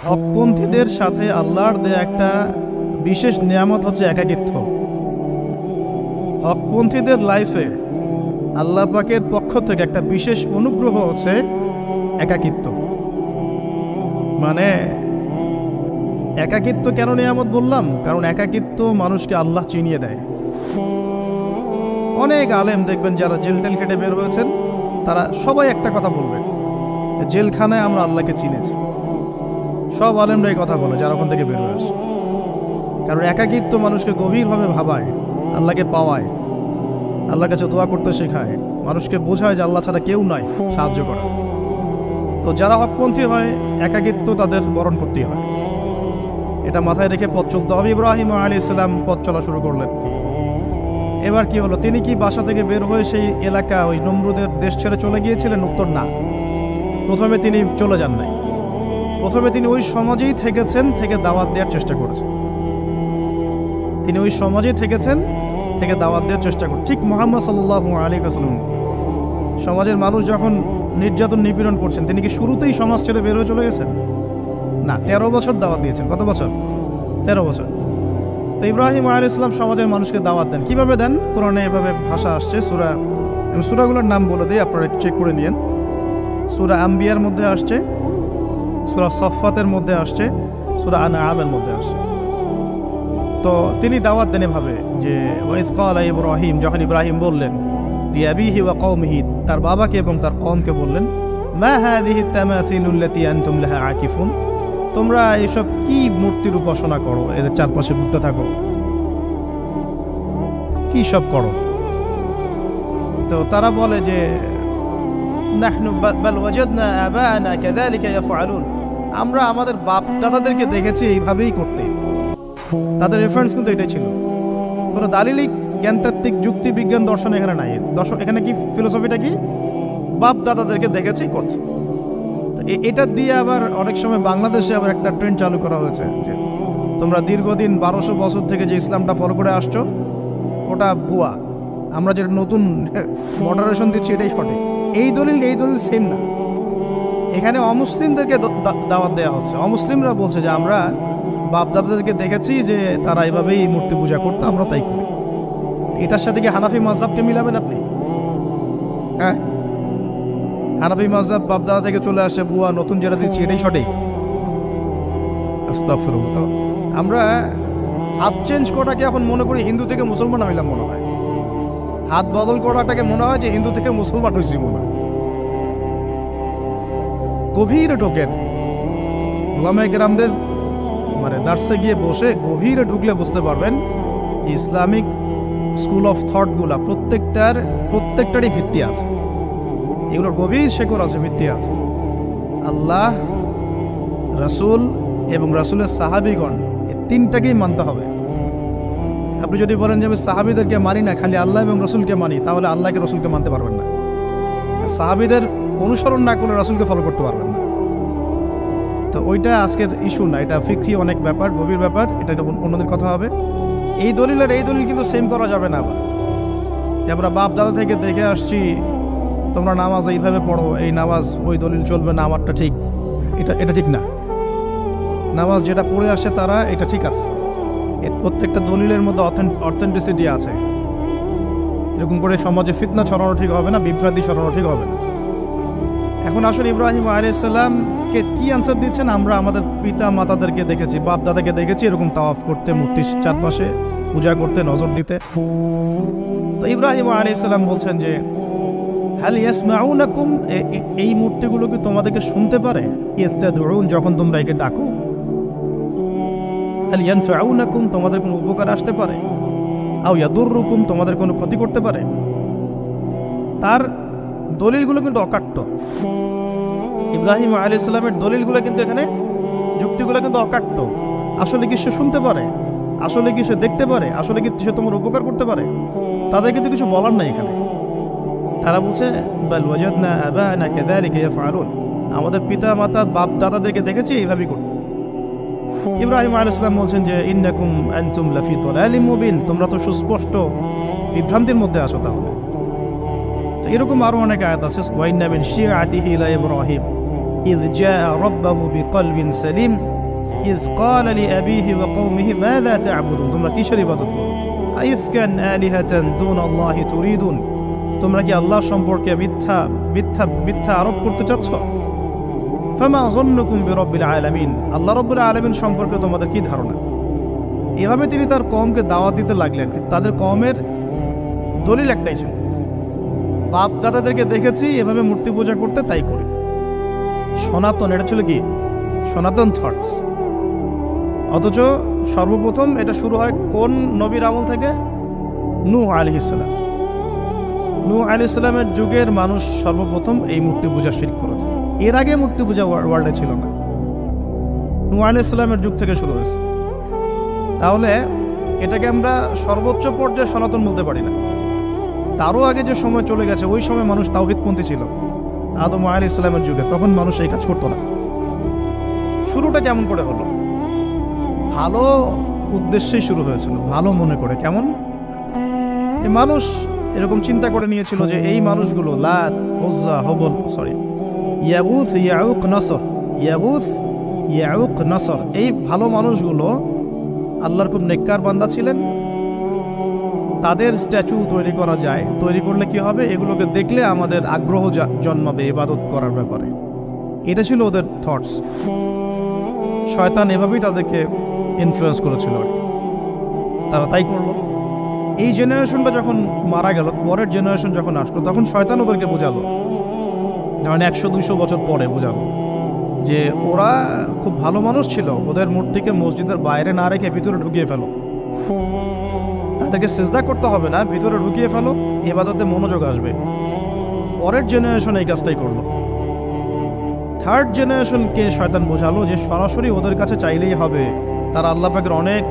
হকপন্থীদের সাথে আল্লাহর দেয়া একটা বিশেষ নিয়ামত হচ্ছে একাকিত্ব। হকপন্থীদের লাইফে আল্লাহ পাকের পক্ষ থেকে একটা বিশেষ অনুগ্রহ হচ্ছে একাকিত্ব। মানে একাকিত্ব কেন নিয়ামত বললাম? কারণ একাকিত্ব মানুষকে আল্লাহ চিনিয়ে দেয়। অনেক আলেম দেখবেন যারা জেল টেল কেটে বের হয়েছেন, তারা সবাই একটা কথা বলবে, জেলখানায় আমরা আল্লাহকে চিনেছি। সব আলেমরা এই কথা বলে যারা ওখান থেকে বের হয়ে আসে। কারণ একাকিত্ব মানুষকে গভীরভাবে ভাবায়, আল্লাহকে পাওয়ায়, আল্লাহর কাছে দোয়া করতে শেখায়, মানুষকে বোঝায় যে আল্লাহ ছাড়া কেউ নাই সাহায্য করা। তো যারা হকপন্থী হয়, একাকিত্ব তাদের বরণ করতেই হয়। এটা মাথায় রেখে পথ চলতে হবে। ইব্রাহিম আলাইহিস সালাম পথ চলা শুরু করলেন। এবার কি হলো? তিনি কি বাসা থেকে বের হয়ে সেই এলাকা, ওই নমরুদের দেশ ছেড়ে চলে গিয়েছিলেন? উত্তর না। প্রথমে তিনি চলে যান নাই। প্রথমে তিনি ওই সমাজেই থেকেছেন, থেকে দাওয়াত দেওয়ার চেষ্টা করেছেন। তিনি ওই সমাজেই থেকেছেন, থেকে দাওয়াত দেওয়ার চেষ্টা করেন। ঠিক মুহাম্মদ সাল্লাল্লাহু আলাইহি ওয়াসাল্লাম সমাজের মানুষ যখন নির্যাতন নিপীড়ন করছেন, তিনি কি শুরুতেই সমাজ ছেড়ে বের হয়ে চলে গেছেন? না, 13 বছর দাওয়াত দিয়েছেন। কত বছর? 13 বছর। তো ইব্রাহিম আলাইহিস সালাম সমাজের মানুষকে দাওয়াত দেন। কিভাবে দেন? কোরআনে এভাবে ভাষা আসছে। আমি সূরাগুলোর নাম বলে দিই, আপনারা চেক করে নিয়েন। সূরা আম্বিয়ার মধ্যে আসছে, সূরা সফফাতের মধ্যে আসছে, সূরা আনআমের মধ্যে আসছে। তো তিনি দাওয়াত দেন এভাবে যে ওয়াইয ক্বালা ইব্রাহিম, যখন ইব্রাহিম বললেন লিআবিহি ওয়া কওমিহি, তার বাবাকে এবং তার কওমকে বললেন, মা হাযিহি তামাসিলুল্লাতী আনতুম লাহা আকিফুন, তোমরা এসব কি মূর্তির উপাসনা করো, এদের চারপাশে ঘুরতে থাকো, কি সব করো? তো তারা বলে যে নাহনু বাল ওয়াজাদনা আবাআনা কাযালিকা ইয়াফআলুন, আমরা আমাদের বাপ দাদাদেরকে দেখেছি এইভাবেই করতে। তাদের রেফারেন্স কিন্তু এটাই ছিল। কোনো দালিলিক জ্ঞানতাত্ত্বিক যুক্তি বিজ্ঞান দর্শন এখানে নাই। দর্শন এখানে কি ফিলোসফিটা কি? বাপ দাদাদেরকে দেখেছি করছে। তো এটা দিয়ে আবার অনেক সময় বাংলাদেশে আবার একটা ট্রেন্ড চালু করা হয়েছে যে তোমরা দীর্ঘদিন 1200 বছর থেকে যে ইসলামটা ফলো করে আসছো ওটা ভুয়া, আমরা যেটা নতুন মডারেশন দিচ্ছি এটাই সঠিক। এই দলিল সেম না। এখানে অমুসলিমদেরকে দাওয়াত দেওয়া হচ্ছে। অমুসলিমরা বলছে যে আমরা বাপ দাদাদেরকে দেখেছি যে তারা এভাবেই মূর্তি পূজা করতো, আমরা তাই করি। এটার সাথে কি হানাফি মাযহাবকে মিলাবেন আপনি? হ্যাঁ, হানাফি মাযহাব বাপ দাদা থেকে চলে আসে, বুয়া নতুন যেটা দিচ্ছি এটাই সঠিক। আস্তাগফিরুল্লাহ। আমরা হাত চেঞ্জ করাটাকে এখন মনে করি হিন্দু থেকে মুসলমান হইলাম মনে হয়। হাত বদল করাটাকে মনে হয় যে হিন্দু থেকে মুসলমান হয়েছি মনে হয়। গভীরে ঢোকেন উলামায়ে কেরামদের মানে দার্সে গিয়ে বসে গভীরে ঢুকলে বুঝতে পারবেন ইসলামিক স্কুল অফ থটগুলা প্রত্যেকটারই ভিত্তি আছে। এগুলোর গভীর শেকড় আছে, ভিত্তি আছে। আল্লাহ, রাসূল এবং রাসূলের সাহাবীগণ, এই তিনটাকেই মানতে হবে। আপনি যদি বলেন যে আমি সাহাবীদেরকে মানি না, খালি আল্লাহ এবং রাসূলকে মানি, তাহলে আল্লাহকে রাসূলকে মানতে পারবেন না। সাহাবীদের অনুসরণ না করলে রাসূলকে ফলো করতে পারবেন না। তো ওইটা আজকের ইস্যু না, এটা ফিকহি অনেক ব্যাপার, গভীর ব্যাপার। এটা অন্যদের কথা হবে। এই দলিল আর এই দলিল কিন্তু সেম করা যাবে না। আবার যে আমরা বাপ দাদা থেকে দেখে আসছি তোমরা নামাজ এইভাবে পড়ো, এই নামাজ ওই দলিল চলবে না, আমারটা ঠিক, এটা ঠিক না। নামাজ যেটা পড়ে আসে তারা এটা ঠিক আছে, এর প্রত্যেকটা দলিলের মধ্যে অথেন্টিসিটি আছে। এরকম করে সমাজে ফিতনা ছড়ানো ঠিক হবে না, বিভ্রান্তি ছড়ানো ঠিক হবে না। এখন আসলে ইব্রাহিম আলাইহিস সালামকে কি আনসার দিচ্ছেন? আমরা আমাদের পিতা মাতাদেরকে দেখেছি, বাপ দাদাকে দেখেছি এরকম তাওয়াফ করতে, মূর্তির চারপাশে পূজা করতে, নজর দিতে। তো ইব্রাহিম আলাইহিস সালাম বলছেন যে হাল ইয়াসমাউনাকুম, এই মূর্তিগুলো কি তোমাদেরকে শুনতে পারে? ইস্তাদউন, যখন তোমরা একে ডাকো। হাল ইয়ানফাউনাকুম, তোমাদের কোনো উপকার আসতে পারে? আও ইয়াদুররুকুম, তোমাদের কোনো ক্ষতি করতে পারে? তার দলিলগুলো কিন্তু অকাট্য। ইব্রাহিম আলাইহিস সালামের দলিলগুলো কিন্তু এখানে, যুক্তিগুলো কিন্তু অকাট্য। আসলে কি সে শুনতে পারে? আসলে কি সে দেখতে পারে? আসলে কি সে তোমার উপকার করতে পারে? তাদের কিন্তু কিছু বলার নাই এখানে। তারা বলছে বাল ওয়াজাদনা আবাআনা কাযালিকা ইয়াফআলুন, আমাদের পিতা মাতা বাপ দাদাদেরকে দেখেছি এইভাবেই করতে। ইব্রাহিম আলাইহিস সালাম বলছেন যে ইন্নাকুম আনতুম লাফি দালালিম মুবিন, তোমরা তো সুস্পষ্ট বিভ্রান্তির মধ্যে আছো। তাহলে তো এরকম আরো অনেক আয়াত আছে। ওয়া ইন্না মিন শিআতিহি লা ইব্রাহিম ইয জাআ রাব্বাহু বিকলবিন সালিম ইয ক্বালা লিআবিহি ওয়া কওমিহি মাযা তা'বুদুন, তোমরা কিসের ইবাদত করো? আইফকান আলিহাতান দুনাল্লাহি তুরিদুন, তোমরা কি আল্লাহ সম্পর্কে মিথ্যা আরোপ করতে চাচ্ছ? ফামা যন্নুকুম বিরাব্বিল আলামিন, আল্লাহ রাব্বুল আলামিন সম্পর্কে তোমাদের কি ধারণা? এভাবে তিনি তার কওমকে দাওয়াত দিতে লাগলেন। তাদের কওমের দলিল একটাই ছিল, বাপ দাদাদেরকে দেখেছি এভাবে মূর্তি পূজা করতে, তাই করি। সনাতন, এটা ছিল কি সনাতন থটস। অথচ সর্বপ্রথম এটা শুরু হয় কোন নবীর আমল থেকে? নূহ আলাইহিস সালাম। নূহ আলাইহিস সালামের যুগের মানুষ সর্বপ্রথম এই মূর্তি পূজা শিরক করেছে। এর আগে মূর্তি পূজা ওয়ার্ল্ডে ছিল না, নূহ আলাইহিস সালামের যুগ থেকে শুরু হয়েছে। তাহলে এটাকে আমরা সর্বোচ্চ পর্যায়ে সনাতন বলতে পারি না। তারও আগে যে সময় চলে গেছে, ওই সময় মানুষ তাওহীদপন্থী ছিল। আদম আলাইহিস সালামের যুগে তখন মানুষ এই কাজ করতো না। শুরুটা কেমন করে হলো? ভালো উদ্দেশ্যেই শুরু হয়েছিল, ভালো মনে করে। কেমন? যে মানুষ এরকম চিন্তা করে নিয়েছিল যে এই মানুষগুলো লাত, উজ্জা, হবল, ইয়াগুথ, ইয়াউক, নাসর, ইয়াগুথ, ইয়াউক, নাসর, এই ভালো মানুষগুলো আল্লাহর খুব নেককার বান্দা ছিলেন। তাদের স্ট্যাচু তৈরি করা যায়, তৈরি করলে কি হবে? এগুলোকে দেখলে আমাদের আগ্রহ জন্মাবে ইবাদত করার ব্যাপারে। এটা ছিল ওদের থটস। শয়তান এভাবেই তাদেরকে ইনফ্লুয়েন্স করেছিল, তারা তাই করলো। এই জেনারেশনটা যখন মারা গেল, পরের জেনারেশন যখন আসলো, তখন শয়তান ওদেরকে বোঝালো, ধরেন 100-200 বছর পরে বোঝালো যে ওরা খুব ভালো মানুষ ছিল, ওদের মূর্তিকে মসজিদের বাইরে না রেখে ভিতরে ঢুকিয়ে ফেলো, তাদেরকে সিজদা করতে হবে না, ভিতরে ঢুকিয়ে ফেলো, ইবাদতে মনোযোগ আসবে। পরের জেনারেশন এই কাজটাই করলো। থার্ড জেনারেশনকে শয়তান বোঝালো যে সরাসরি ওদের কাছে চাইলেই হবে, তারা আল্লাহ পাকের অনেক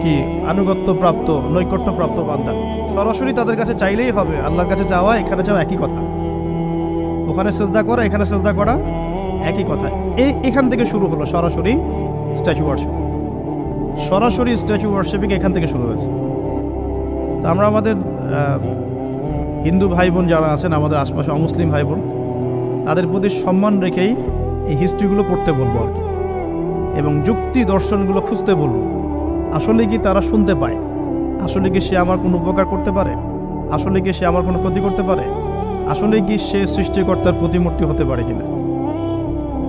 কি আনুগত্য প্রাপ্ত, নৈকট্য প্রাপ্ত বান্দা, সরাসরি তাদের কাছে চাইলেই হবে। আল্লাহর কাছে চাওয়া, এখানে চাওয়া একই কথা, ওখানে সিজদা করা, এখানে সিজদা করা একই কথা। এখান থেকে শুরু হলো সরাসরি স্ট্যাচু ওয়ার্শিপ। সরাসরি স্ট্যাচু ওয়ার্শিপিং এখান থেকে শুরু হয়েছে। তো আমরা আমাদের হিন্দু ভাই বোন যারা আছেন, আমাদের আশপাশে অমুসলিম ভাই বোন, তাদের প্রতি সম্মান রেখেই এই হিস্ট্রিগুলো পড়তে বলবো আর কি, এবং যুক্তি দর্শনগুলো খুঁজতে বলবো। আসলে কি তারা শুনতে পায়? আসলে কি সে আমার কোনো উপকার করতে পারে? আসলে কি সে আমার কোনো ক্ষতি করতে পারে? আসলে কি সে সৃষ্টিকর্তার প্রতিমূর্তি হতে পারে কিনা?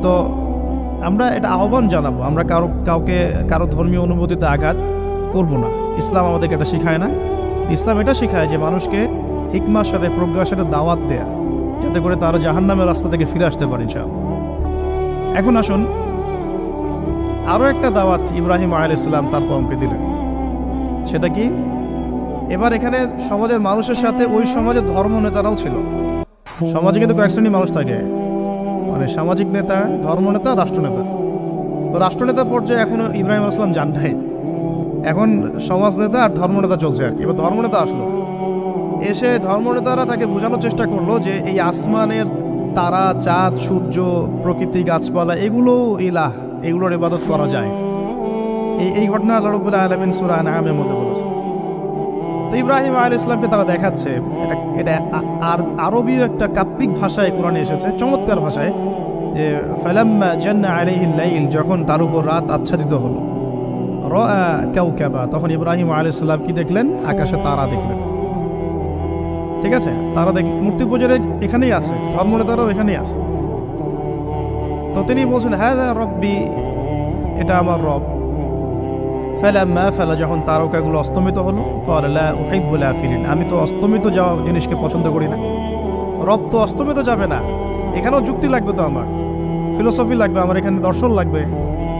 তো আমরা এটা আহ্বান জানাবো, আমরা কারো ধর্মীয় অনুভূতিতে আঘাত করব না। ইসলাম আমাদেরকে এটা শেখায় না। ইসলাম এটা শেখায় যে মানুষকে হিকমার সাথে, প্রজ্ঞার সাথে দাওয়াত দেয়া, যাতে করে তারা জাহান্নামের রাস্তা থেকে ফিরে আসতে পারে ইনশাআল্লাহ। এখন আসুন, আরও একটা দাওয়াত ইব্রাহিম আলাইহিস সালাম তার কওমকে দিলেন। সেটা কি? এবার এখানে সমাজের মানুষের সাথে ওই সমাজের ধর্ম নেতারাও ছিল। সমাজে কিন্তু কয়েক শ্রেণীর মানুষ থাকে, মানে সামাজিক নেতা, ধর্মনেতা, রাষ্ট্রনেতা। তো রাষ্ট্রনেতা পর্যায়ে এখনো ইব্রাহিম আলাইহিস সালাম যান নাই, এখন সমাজ নেতা আর ধর্মনেতা চলছে আর কি। এবার ধর্মনেতা আসলো, এসে ধর্মনেতারা তাকে বোঝানোর চেষ্টা করলো যে এই আসমানের তারা, চাঁদ, সূর্য, প্রকৃতি, গাছপালা, এগুলো ইলাহ, এগুলোর ইবাদত করা যায়। এই ঘটনা আল্লাহ রাব্বুল আলামিন সূরা আনআমের মধ্যে বলেছে। তো ইব্রাহিম আলাইহিস সালামকে তারা দেখাচ্ছে, এটা আরবীয় একটা কাব্যিক ভাষায় কোরআনে এসেছে, চমৎকার ভাষায়, যে ফালাম্মা জান্না আলাইহিল লাইল, যখন তার উপর রাত আচ্ছাদিত হলো, রাআ কাওকাবা, তখন ইব্রাহিম আলাইহিস সালাম কি দেখলেন? আকাশে তারা দেখলেন। ঠিক আছে, তারা মূর্তি পূজারে এখানেই আছে, ধর্মনেতারাও এখানেই আছে। তো তিনি বলছেন হাযা রব্বি, এটা আমার রব। ফালাম্মা ফালা, যখন তারকাগুলো অস্তমিত হলো, ক্বালা লা উহিব্বুল আফিলিন, আমি তো অস্তমিত যাওয়া জিনিসকে পছন্দ করি না। রব তো অস্তমিত যাবে না, এখানেও যুক্তি লাগবে, তো আমার ফিলোসফি লাগবে, আমার এখানে দর্শন লাগবে,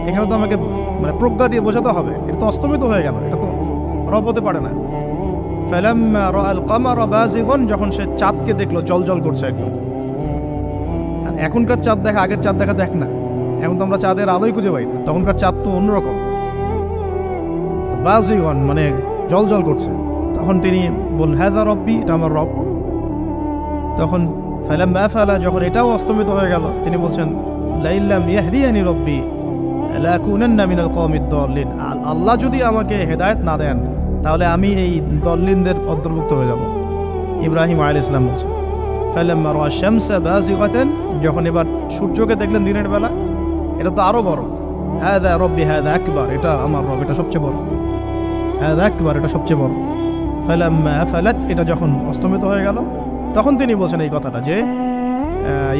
এখানে তো আমাকে মানে প্রজ্ঞা দিয়ে বোঝাতে হবে। এটা তো অস্তমিত হয়ে গেল, এটা তো রব হতে পারে না। ফালাম্মা রাআল কামারা বাযিগান, যখন সে চাঁদকে দেখলো জলজল করছে একদম। আর এখনকার চাঁদ দেখা আগের চাঁদ দেখা দেখ না, এখন তো আমরা চাঁদের আলোই খুঁজে পাই না, তখনকার চাঁদ তো অন্যরকম। বাযিগান মানে জলজল করছে। তখন তিনি বললেন হাযা রব্বি, এটা আমার রব। তখন ফালাম্মা ফালা, যখন এটাও অস্তমিত হয়ে গেল, তিনি বলছেন লাইল্লাম ইয়াহদিয়ানি রব্বি লাকুনান্না মিনাল কওমিদ দাল্লিন, আল্লাহ যদি আমাকে হেদায়েত না দেন তাহলে আমি এই দল্লিনদের অন্তর্ভুক্ত হয়ে যাব। ইব্রাহিম আলাইহিস সালাম বলছেন ফালাম্মা রাআ শামসা বাযিগাতান, যখন এবার সূর্যকে দেখলেন দিনের বেলা, এটা তো আরো বড়। হাদা রব্বি হাদা আকবার, এটা আমার রব, এটা সবচেয়ে বড়। হাদা আকবার, এটা সবচেয়ে বড়। ফালাম্মা আফালাত, এটা যখন অস্তমিত হয়ে গেল, তখন তিনি বলছেন এই কথাটা যে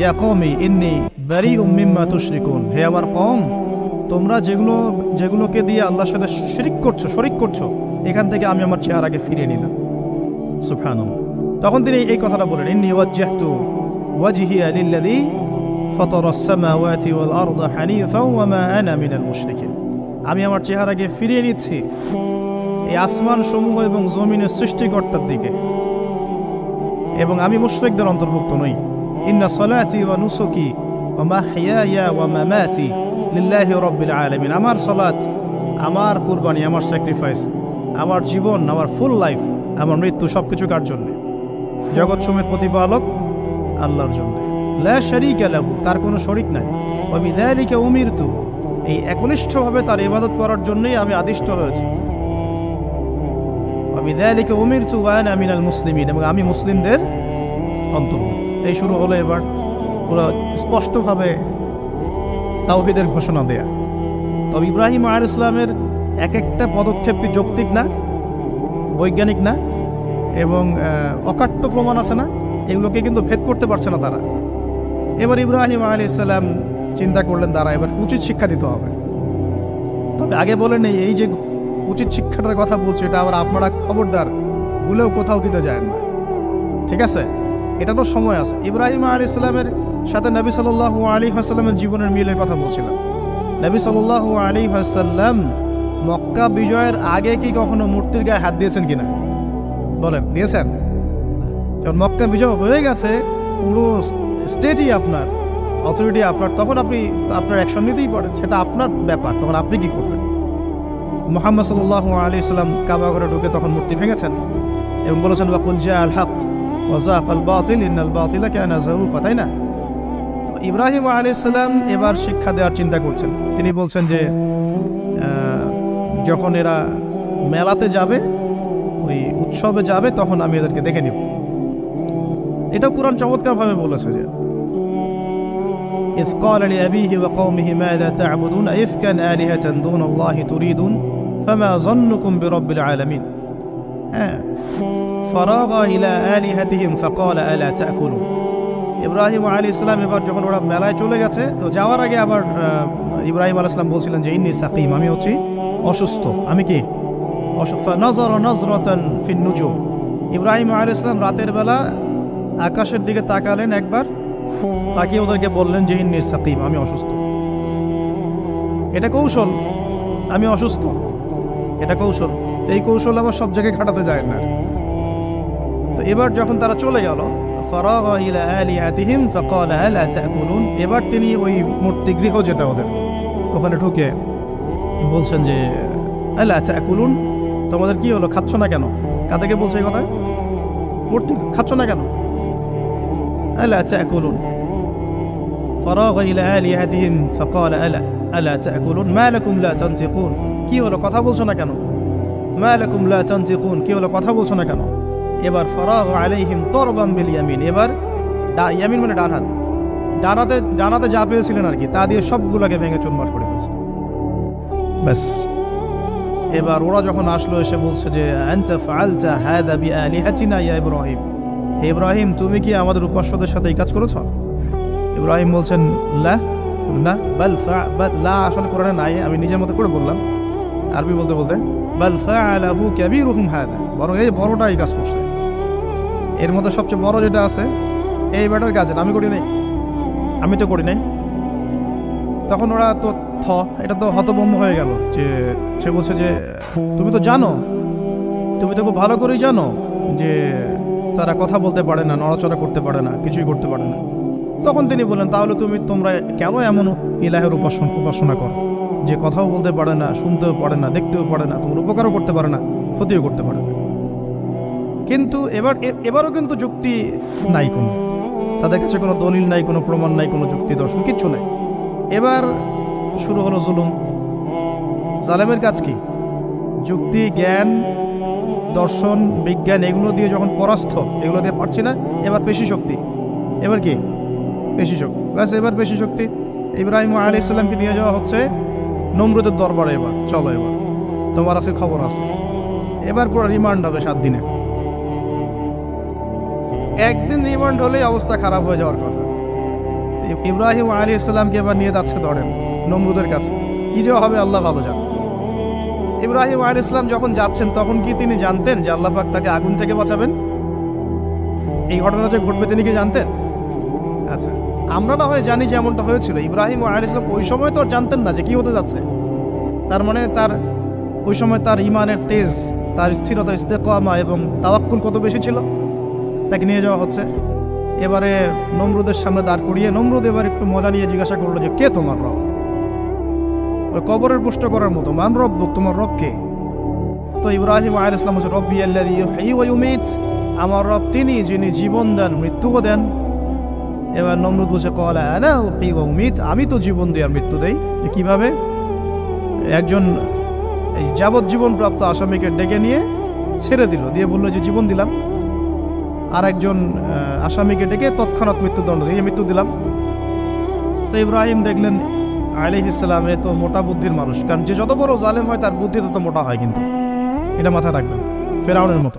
ইয়া কওমি ইন্নী বারিউম মিম্মা তুশরিকুন, হে আমার কওম, তোমরা যেগুলোকে দিয়ে আল্লাহর সাথে শরিক করছো, এখান থেকে আমি আমার চেহারাকে ফিরিয়ে নিলাম। সুবহানাল্লাহ। তখন তিনি এই কথাটা বলেন, ইন্নী ওয়াজ্জাহতু ওয়াজহিয়া লিল্লাযী ফাতারাস সামাওয়াতি ওয়াল আরদা হানিফাও ওয়া মা আনা মিনাল মুশরিকিন, আমি আমার চেহারাকে ফিরিয়ে নিচ্ছি এই আসমান সমূহ এবং জমিনের সৃষ্টিকর্তার দিকে, এবং আমি মুশরিকদের অন্তর্ভুক্ত নই। ইন্না সলাতি ওয়া নুসুকি ওয়া মাহইয়ায়া ওয়া মামাতি লিল্লাহি রাব্বিল আলামিন, আমার সালাত, আমার কুরবানি, আমার স্যাক্রিফাইস, আমার জীবন, আমার ফুল লাইফ, আমার মৃত্যু সবকিছু কার জন্য? জগৎসমূহের প্রতিপালক আল্লাহর জন্য। লা শারীকা লাহু, তার কোনো শরীক নাই। ওয়া বিযালিকা উমিরতু, এই একনিষ্ঠভাবে তার ইবাদত করার জন্যই আমি আদিষ্ট হয়েছি। ওয়া বিযালিকা উমিরতু ওয়া আনা মিনাল মুসলিমিন, এবং আমি মুসলিমদের অন্তর্ভুক্ত। এই শুরু হলো এবার পুরো স্পষ্টভাবে তাওহীদের ঘোষণা দেয়া। তবে ইব্রাহিম আলাইহিস সালামের এক একটা পদক্ষেপ কি যৌক্তিক না, বৈজ্ঞানিক না, এবং অকাট্য প্রমাণ আছে না, এগুলোকে কিন্তু ভেদ করতে পারছে না তারা। এবার ইব্রাহিম আলাইহিস সালাম চিন্তা করলেন, তারা এবার উচিত শিক্ষা দিতে হবে। তবে আগে বলে নেই, এই যে উচিত শিক্ষাটার কথা বলছে, এটা আবার আপনারা খবরদার ভুলেও কোথাও দিতে যায় না, ঠিক আছে? এটা তো সময় আছে। ইব্রাহিম আলাইহিস সালামের সাথে নবী সাল্লাল্লাহু আলাইহি ওয়াসাল্লামের জীবনের মিলের কথা বলছিলাম। নবী সাল্লাল্লাহু আলাইহি ওয়াসাল্লাম মক্কা বিজয়ের আগে কি কখনো মূর্তির গায়ে হাত দিয়েছেন কিনা বলেন? দিয়েছেন? যখন মক্কা বিজয় হয়ে গেছে, পুরো স্টেটই আপনার, অথরিটি আপনার, তখন আপনি আপনার অ্যাকশন নিতেই পারেন, সেটা আপনার ব্যাপার। তখন আপনি কি করবেন? মুহাম্মদ সাল্লাল্লাহু আলাইহি ওয়াসাল্লাম কাবা ঘরে ঢুকে তখন মূর্তি ভেঙেছেন এবং বলেছেন ওয়াকুল জাআল হক ওয়া যাকাল বাতিল ইন্নাল বাতিলা কানা যাহুকা, তাই না? ইব্রাহিম আলাইহিস সালাম এবার শিক্ষা দেওয়ার চিন্তা করছেন। তিনি বলছেন যে যখন এরা মেলাতে যাবে, ওই উৎসবে যাবে, তখন আমি এদেরকে দেখে নিব। এটা কুরআন চমৎকারভাবে বলেছে যে إذ قال لأبيه وقومه ماذا تعبدون أئفكا آلهة دون الله تريدون فما ظنكم برب العالمين فراغ إلى آلهتهم فقال ألا تأكلون। ইব্রাহিম আলাইহিস সালাম এবার যখন ওরা মেলায় চলে গেছে, তো যাওয়ার আগে আবার ইব্রাহিম আলাইহিস সালাম বলছিলেন যে ইন্নী সাকিম, আমি হচ্ছি অসুস্থ। আমি কি অসুস্থ? নজরা নজরাতান ফিন নুজুম, ইব্রাহিম আলাইহিস সালাম রাতের বেলা আকাশের দিকে তাকালেন একবার, তাকিয়ে ওদেরকে বললেন যে ইন্নী সাকিম, আমি অসুস্থ। এটা কৌশল, আমি অসুস্থ, এটা কৌশল। এই কৌশল আবার সব জায়গায় খাটাতে যায় না। তো এবার যখন তারা চলে গেল, ফারাগ ইলা আলিহাতিহিম ফাকালা আলা তাকুলুন, এবার তিনি ওই মূর্তিগৃহ যেটা ওদের, ওখানে ঢুকে বলছেন যে আলা তাকুলুন, তোমাদের কি হলো, খাচ্ছ না কেন? কাদেরকে বলছে এই কথা? মূর্তি, খাচ্ছ না কেন? আলা তাকুলুন। ফারাগ ইলা আলিহাতিহিম ফাকালা আলা তাকুলুন মা লাকুম লা তানতিকুন, কি হলো, কথা বলছো না কেন? মা লাকুম লা তানতিকুন, কি হলো, কথা বলছো না কেন? এবার ফারাগ আলাইহিম তরবাম বিল ইয়ামিন, এবার ইয়ামিন মানে ডান হাত, ডানাতে যা পেয়েছিলেন আর কি, তা দিয়ে সবগুলোকে ভেঙে চুরমার করে ফেলছে। ব্যাস, এবার ওরা যখন আসলো, এসে বলছে যে আনতা ফাআলতা হাযা বিআলিহাতিনা ইয়া ইব্রাহিম, হে ইব্রাহিম, তুমি কি আমাদের উপাস্যদের সাথে এই কাজ করেছো? ইব্রাহিম বলছেন লা, না, লা আসলে কোরআনে নাই, আমি নিজের মতো করে বললাম আরবি বলতে বলতে। বাল ফাআলাহু কাবীরুহুম হাযা, বরং এই বড়টা এই কাজ করছে, এর মধ্যে সবচেয়ে বড় যেটা আছে এই ব্যাটার কাজ, আমি করি নাই, আমি তো করি নাই। তখন ওরা তো এটা তো হতভম্ব হয়ে গেল, যে সে বলছে যে তুমি তো জানো, তুমি তো খুব ভালো করেই জানো যে তারা কথা বলতে পারে না, নড়াচড়া করতে পারে না, কিছুই করতে পারে না। তখন তিনি বললেন, তাহলে তোমরা কেন এমন ইলাহের উপাসনা করো যে কথাও বলতে পারে না, শুনতেও পারে না, দেখতেও পারে না, তোমার উপকারও করতে পারে না, ক্ষতিও করতে পারে না? কিন্তু এবারও কিন্তু যুক্তি নাই, কোনো তাদের কাছে কোনো দলিল নাই, কোনো প্রমাণ নাই, কোনো যুক্তি দর্শন কিচ্ছু নাই। এবার শুরু হলো জুলুম। জালেমের কাজ কি? যুক্তি, জ্ঞান, দর্শন, বিজ্ঞান এগুলো দিয়ে যখন পরাস্ত, এগুলো দিয়ে পারছি না, এবার পেশি শক্তি। এবার কি? পেশি শক্তি। ব্যাস, এবার পেশি শক্তি। ইব্রাহিম আলাইহিস সালামকে নিয়ে যাওয়া হচ্ছে নমরুদের দরবারে। এবার চলো, এবার তোমার আজকে খবর আছে। এবার পুরো রিমান্ড হবে 7 দিনে। একদিন রিমান্ড হলেই অবস্থা খারাপ হয়ে যাওয়ার কথা। ইব্রাহিম আলাইহিস সালামকে এবার নিয়ে যাচ্ছে ধরেন নমরুদের কাছে। কি যে হবে আল্লাহ ভালো জান। ইব্রাহিম আলাইহিস সালাম যখন যাচ্ছেন তখন কি তিনি জানতেন যে আল্লাহ পাক তাকে আগুন থেকে বাঁচাবেন? এই ঘটনা যে ঘটবে তিনি কি জানতেন? আচ্ছা, আমরা না হয় জানি যে এমনটা হয়েছিল। ইব্রাহিম আলাইহিস সালাম ওই সময় তো জানতেন না যে কি হতে যাচ্ছে। তার মানে তার ওই সময় তার ইমানের তেজ, তার স্থিরতা, ইস্তেকামা এবং তাওয়াক্কুল কত বেশি ছিল। তাকে নিয়ে যাওয়া হচ্ছে। এবারে নমরুদের সামনে দাঁড় করিয়ে নমরুদ এবার একটু মজা নিয়ে জিজ্ঞাসা করলো যে কে তোমার রব? ওই কবরের প্রশ্ন করার মতো, মান রব্বুক, তোমার রব কে? তো ইব্রাহিম আলাইহিস সালাম বলছে রব্বি আল্লাযী ইউহয়ী ওয়া ইউমীত, আমার রব তিনি যিনি জীবন দেন মৃত্যুও দেন। এবার নমরুদ বলছে ক্বালা আনা উহয়ী ওয়া উমীত, আমি তো জীবন দিই আর মৃত্যু দেই। কিভাবে? একজন এই যাবজ্জীবন প্রাপ্ত আসামিকে ডেকে নিয়ে ছেড়ে দিল, দিয়ে বললো যে জীবন দিলাম। আর একজন আসামিকে ডেকে তৎক্ষণাৎ মৃত্যুদণ্ড দিয়ে মৃত্যু দিলাম। তো ইব্রাহিম দেখলেন আলাইহিস সালাম এ তো মোটা বুদ্ধির মানুষ, কারণ যে যত বড় জালেম হয় তার বুদ্ধি তত মোটা হয়, কিন্তু এটা মাথায় রাখবেন। ফেরাউনের মতো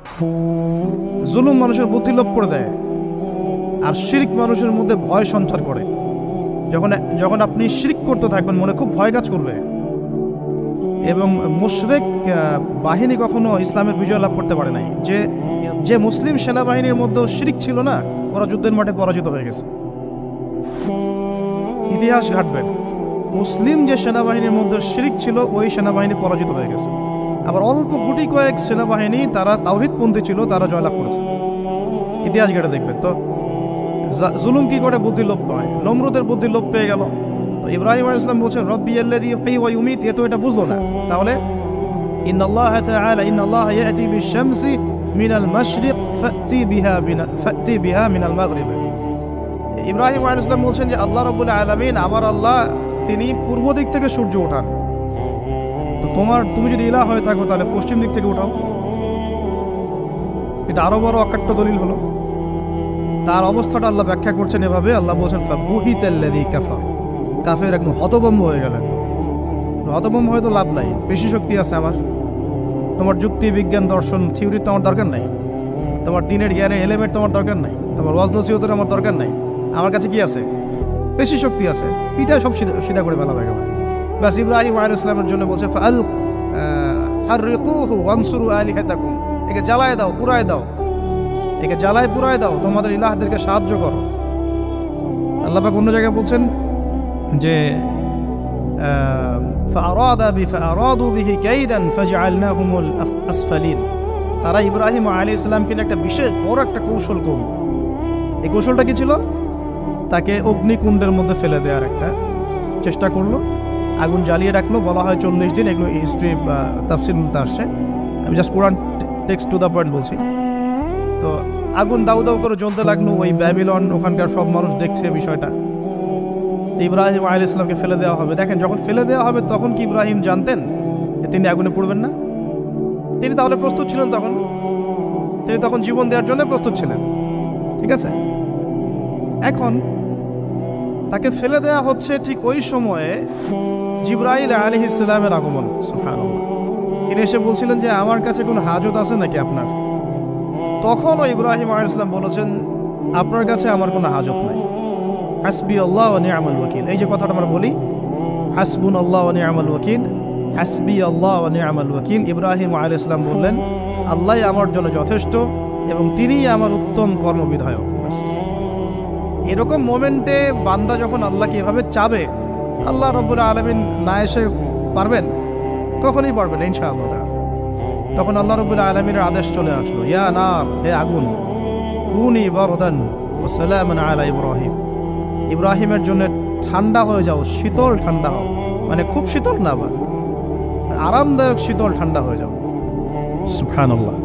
জুলুম মানুষের বুদ্ধি লোপ করে দেয়, আর শিরক মানুষের মধ্যে ভয় সঞ্চার করে। যখন আপনি শিরক করতে থাকবেন মনে খুব ভয় কাজ করবে। এবং মুশরিক বাহিনী কখনো ইসলামের বিজয় লাভ করতে পারে নাই। যে মুসলিম সেনাবাহিনীর মধ্যেও শিরক ছিল না, ওরা যুদ্ধের মাঠে পরাজিত হয়ে গেছে। ইতিহাস ঘাটবেন, মুসলিম যে সেনাবাহিনীর মধ্যে শিরক ছিল ওই সেনাবাহিনী পরাজিত হয়ে গেছে। আবার অল্প গুটি কয়েক সেনাবাহিনী তারা তাওহীদপন্থী ছিল, তারা জয়লাভ করেছে। ইতিহাস ঘেটে দেখবেন। তো জুলুম কি করে বুদ্ধি লোপ পায়? নমরুদের বুদ্ধি লোপ পেয়ে গেল। তো ইব্রাহিম আলাইহিস সালাম বলছেন রব্বি আল্লাযী ইউহয়ী ওয়া ইউমীত, এ তো এটা বুঝলো না। তাহলে ইন্নাল্লাহা তাআলা ইন্নাল্লাহা ইয়াতি বিশ-শামসি মিনাল মাশরিক ফাতি বিহা মিনাল মাগরিব। ইব্রাহিম আলাইহিস সালাম বলছেন যে আল্লাহ রাব্বুল আলামিন, আমার আল্লাহ, তিনি পূর্ব দিক থেকে সূর্য ওঠান। তো তুমি যদি ইলাহ হয়ে থাকো তাহলে পশ্চিম দিক থেকে উঠাও। এটা আরো বড় অকাট্য দলিল হলো। তার অবস্থাটা আল্লাহ ব্যাখ্যা করছেন এভাবে। আল্লাহ বলছেন ফাবুহিতাল্লাযী কাফার, কাফের একদম হতভম্ব হয়ে গেল। হতভম্ব হয়তো লাভ নাই, বেশি শক্তি আছে আমার। তোমার যুক্তি, বিজ্ঞান, দর্শন, থিওরি তো আমার দরকার নাই। তোমার দিনের জ্ঞানের এলিমেন্ট তোমার দরকার নাই। তোমার ওয়াজ নসিহতের আমার দরকার নাই। আমার কাছে কি আছে? বেশি শক্তি আছে। পিঠা সব সিধা করে ফেলা হয়ে গেল। ব্যাস ইব্রাহিম আলাইহিস সালামের জন্য বলছে ফাল হাররিকুহু ওয়ানসুরু আলিহাতাকুম, একে জ্বালায় দাও, পুরায় দাও, একে জ্বালায় পুরায় দাও, তোমাদের ইলাহদেরকে সাহায্য করো। আল্লাহ পাক অন্য জায়গায় বলছেন যে ফাআরাদু বিহি কাইদান ফাজআলনাহুমুল আসফালিন, তারা ইব্রাহিম আলাইহিস সালামকে একটা বিশেষ বড় একটা কৌশল করল। এই কৌশলটা কি ছিল? তাকে অগ্নিকুণ্ডের মধ্যে ফেলে দেওয়ার একটা চেষ্টা করলো, আগুন জ্বালিয়ে রাখলো। বলা হয় 40 দিন, এগুলো হিস্ট্রি বা তাফসীর বলতে আসছে। আমি just Quran text to the point বলছি। তো আগুন দাউ দাউ করে জ্বলতে লাগলো। ওই ব্যাবিলন, ওখানকার সব মানুষ দেখছে বিষয়টা। ইব্রাহিম আলাইহিস সালামকে ফেলে দেওয়া হবে। দেখেন, যখন ফেলে দেওয়া হবে তখন কি ইব্রাহিম জানতেন যে তিনি আগুনে পড়বেন না? তিনি তাহলে প্রস্তুত ছিলেন। তিনি তখন জীবন দেওয়ার জন্য প্রস্তুত ছিলেন। ঠিক আছে, এখন তাকে ফেলে দেওয়া হচ্ছে। ঠিক ওই সময়ে জিবরাইল আলাইহিস সালামের আগমন। সুবহানাল্লাহ। তিনি এসে বলছিলেন যে আমার কাছে কোনো হাজত আছে নাকি আপনার? তখনও ইব্রাহিম আলাইহিস সালাম বলেছেন আপনার কাছে আমার কোনো হাজত নাই। হাসবি আল্লাহ ওয়া নি'মাল ওয়াকিল, এই যে কথাটা আমরা বলি হাসবুনাল্লাহ ওয়া নি'মাল ওয়াকিল, হাসবি আল্লাহ ওয়া নি'মাল ওয়াকিল। ইব্রাহিম আলাইহিস সালাম বললেন আল্লাহই আমার জন্য যথেষ্ট এবং তিনিই আমার উত্তম কর্মবিধায়ক। এরকম মোমেন্টে বান্দা যখন আল্লাহকে এভাবে চাবে, আল্লাহ রাব্বুল আলামিন না এসে পারবেন? কখনই পারবেন ইনশাআল্লাহ। তখন আল্লাহ রাব্বুল আলামিনের আদেশ চলে আসলো, ইয়া নার, হে আগুন, কুনি বারদান ওয়া সালামান আলা ইব্রাহিম, ইব্রাহিমের জন্য ঠান্ডা হয়ে যাও, শীতল ঠান্ডা হও। মানে খুব শীতল না, আবার আরামদায়ক শীতল ঠান্ডা হয়ে যাও। সুবহানাল্লাহ।